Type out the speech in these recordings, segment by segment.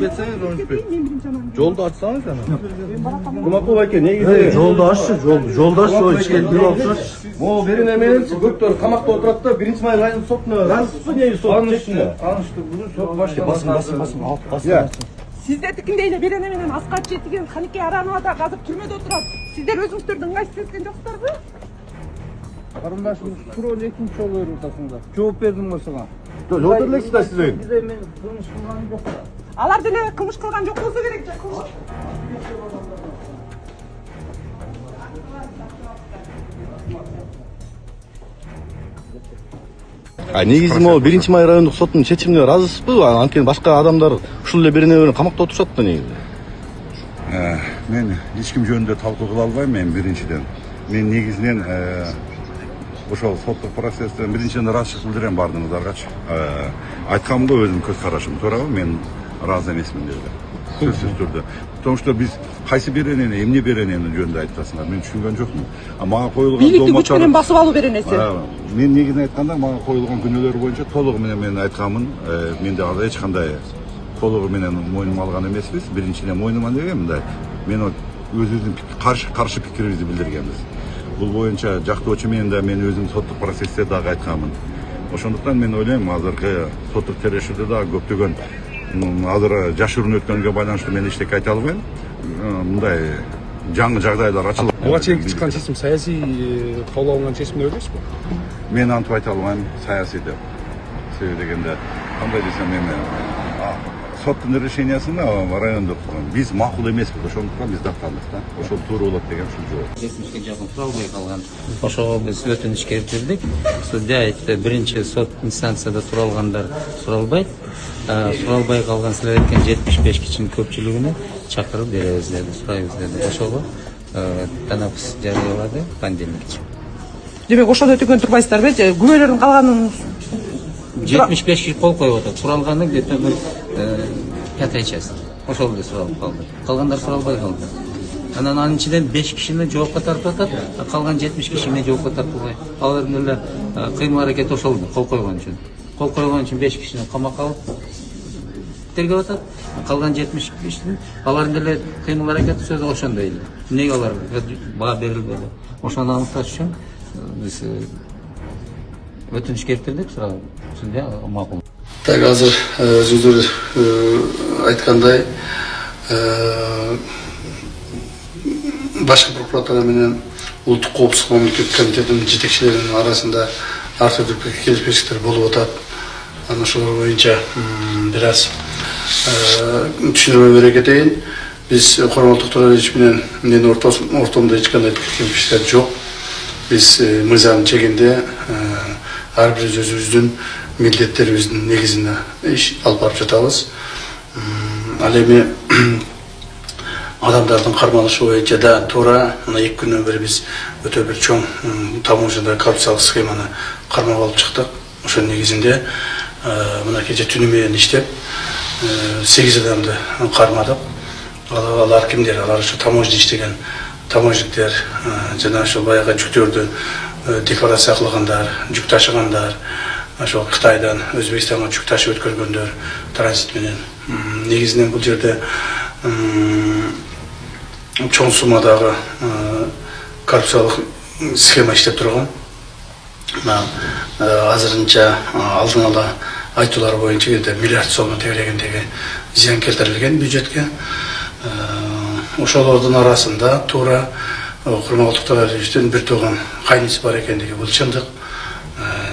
Geçseniz 13 Bey. Yolda açsana sen. Kumaklı eke ne gidiyor? Evet, yolda açtı, yolda açtı o içken bir olsun. O verin emeğin doktor kamakta oturup da birinci may ayını sokmuyor. Nasıl neyi sok? Anıştı. Bunu sok başka. Basın. Siz de dikinde bir enemenen asgар çetigen kanike aranada kazıp türmede oturat. Sizler özüңүздөрдүн кайсы сескен жоксуздарбы? Карындашым суроо экинчи жолу ортосунда. Жооп бердим го сага. Жол берлексиз да сиз Биз эми кылмыш кылган жок да. Алар деле кылмыш кылган жок болсо керек. Негизи могу биринчи май райондук соттун чечимине ыраазысызбы? Анткени башка адамдар ушул эле бирине камакта отурушат да негизи. Мен эч ким жөнүндө талкуу кыла албайм. Мен биринчиден мен негизинен ошол соттук процесстен биринчиден ыраазычылык билдирем бардыгыңыздаргачы. Айтканымда өзүм көз карашым туурабы, мен ыраазы эмесмин деди. Сөзсүз түрдө. Потому что биз кайсы беренени, эмне беренени жөнүндө айтасыңар. Мен түшүнгөн жокмун. Мага коюлган Бийликти күч менен басып алуу беренеси. Мен негизинен айтканда мага коюлган күнөөлөр боюнча толугу менен мен айтканмын. Менде анда эч кандай толугу менен мойнума алган эмеспиз. Биринчиден мойнума деген мындай. Мен өзүбүздүн каршы пикирибизди билдиргенбиз. Бул боюнча жактоочу менен да мен өзүм соттук процессте дагы айтканмын. Ошондуктан мен ойлойм азыркы соттук терешүүдө да көптөгөн азыр жашыруун өткөнгө байланыштуу мен эчтеке айта албайм. Мындай жаңы жагдайлар ачылып. Буга чейинки чыккан чечим саясий кабыл алынган чечим деп ойлойсузбу? Мен антип айта албайм саясий деп. Себеби дегенде кандай десем эми соттун решениясына райондук биз макул эмеспиз, ошондуктан биз даттандык да. Ошол туура болот деген ушул жооп. Жетимишке жакын суралбай калган. Ошого биз өтүнүч келтирдик. Судья айтты, биринчи сот инстанцияда туралгандар суралбайт. Суралбай калган силер айткен 75 кишинин көпчүлүгүнө чакырып беребиз деди, сурайбыз деди. Ошого танапыс жарыялады понедельник. Демек ошондо өтүгөн турбайсыздарбы? Күбөлөрдүн калганын 75 киши кол коюп атат. Суралганын где-то бир 5 часть. Ошол эле суралып калды. Калгандар суралбай калды. Анан анын ичинен 5 кишини жоопко тартып атат, калган 70 киши эмне жоопко тартылбай. Алардын эле кыймыл аракети ошол кол койгон үчүн. Кол койгон үчүн 5 кишини камакка алып тергеп атат. Калган 70 кишинин алардын эле кыймыл аракети сөзү ошондой эле. Эмнеге алар баа берилбеди? Ошону аныкташ үчүн биз өтүнүч келтирдик, судья макул. Так, азыр өзүңүздөр айткандай башкы прокуратура менен улуттук коопсуздук мамлекеттик комитетинин жетекчилеринин арасында ар түрдүү келишпестиктер болуп атат. Анан ошолор боюнча бир аз түшүндүрмө бере кетейин. Биз Курманбек Токторович менен менин ортомдо эч кандай келишпестиктер жок. Биз мыйзам чегинде ар бир өзүбүздүн милдеттерибиздин негизинде иш алып барып жатабыз. Ал эми адамдардын кармалышы боюнча да туура мына 2 күндөн бери биз өтө бир чоң таможняда коррупциялык схеманы кармап алып чыктык. Ошонун негизинде мына кече түнү менен иштеп 8 адамды кармадык. Алар кимдер? Алар ушу таможня иштеген таможниктер, жана ошол баягы жүктөрдү декларация кылгандар, жүк ташыгандар, ошол Кытайдан Өзбекстанга жүк ташып өткөргөндөр транзит менен. Негизинен бул жерде чоң суммадагы коррупциялык схема иштеп турган. Азырынча алдын ала айтуулар боюнча миллиард сом тегерегиндеги зыян келтирилген бюджетке. Ошолордун арасында туура Курманбек Токторовичтин бир тууган кайниси бар экендиги бул чындык.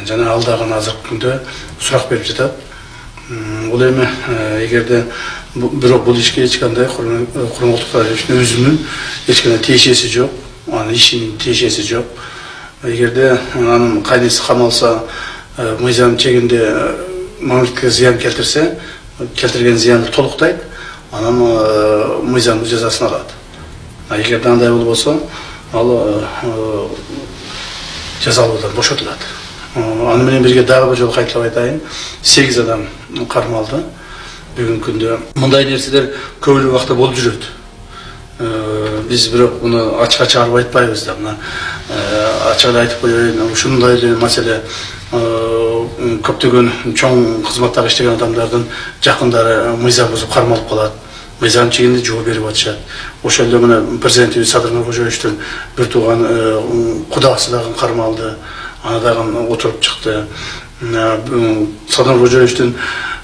Жана ал дагы азыркы күндө сурак берип жатат. Бул эми эгерде бирок бул ишке эч кандай Курманбек Токторовичтин өзүнүн эч кандай тиешеси жок, анын ишинин тиешеси жок. Эгерде анын кайниси камалса, мыйзам чегинде мамлекетке зыян келтирсе, келтирген зыянды толуктайт, анан мыйзам жазасын алат. Эгерде андай болбосо, ал жазалуудан бошотулат. Аны менен бирге дагы бир жолу кайталап айтайын, 8 адам кармалды. Бүгүнкү күндө мындай нерселер көп эле убакта болуп жүрөт. Биз бирок муну ачык чыгарып айтпайбыз да. Мына ачык айтып коеюн, ушундай эле маселе көптөгөн чоң кызматтагы иштеген адамдардын жакындары мыйзам бузуп кармалып калат. Мыйзам чегинде жооп берип атышат. Ошол эле мына президентибиз Садыр Нуркожоевичтин бир тууган кудасы дагы кармалды. Аны дагы отуруп чыкты. Садыр Нуркожоевичтин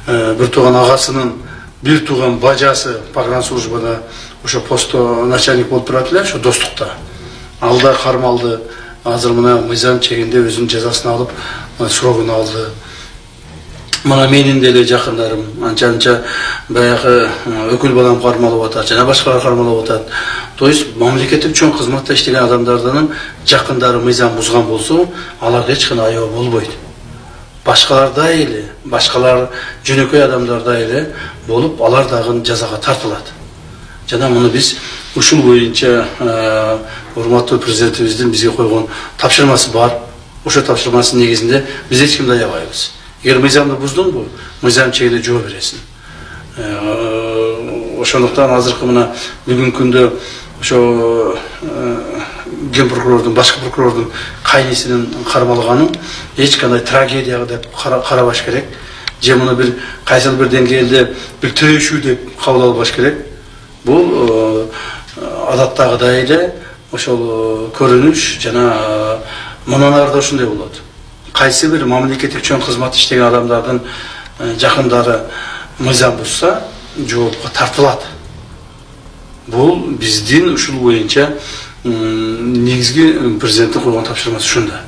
бир тууган агасынын бир тууган бажасы погранслужбада ошо постто начальник болуп турат эле, ошо достукта. Ал да кармалды. Азыр мына мыйзам чегинде өзүнүн жазасын алып, срогун алды. Мына менин деле жакындарым анча баягы өкүл балам кармалып атат, жана башкалар кармалып атат. То есть мамлекеттик чоң кызматта иштеген адамдардын жакындары мыйзам бузган болсо, аларга эч кандай аябы болбойт. Башкаларда эле, башкалар жөнөкөй адамдарда эле болуп, алар дагы жазага тартылат. Жана муну биз ушул боюнча урматтуу президентибиздин бизге койгон тапшырмасы бар. Ошо тапшырмасынын негизинде биз эч кимди аябайбыз. Эгер мыйзамды буздуңбу, мыйзам чегинде жооп бересиң. Ошондуктан азыркы мына бүгүнкү күндө ошо ген прокурордун, башкы прокурордун кайнысынын кармалганын эч кандай трагедия деп карабаш керек. Же муну бир кайсыл бир деңгээлде бир төөшүү деп кабыл албаш керек. Бул адаттагыдай эле ошол көрүнүш жана мындан ары да ушундай болот. Кайсы бир мамлекеттик чоң кызмат иштеген адамдардын жакындары мыйзам бузса, жоопко тартылат. Бул биздин ушул боюнча негизги президенттин койгон тапшырмасы ушунда.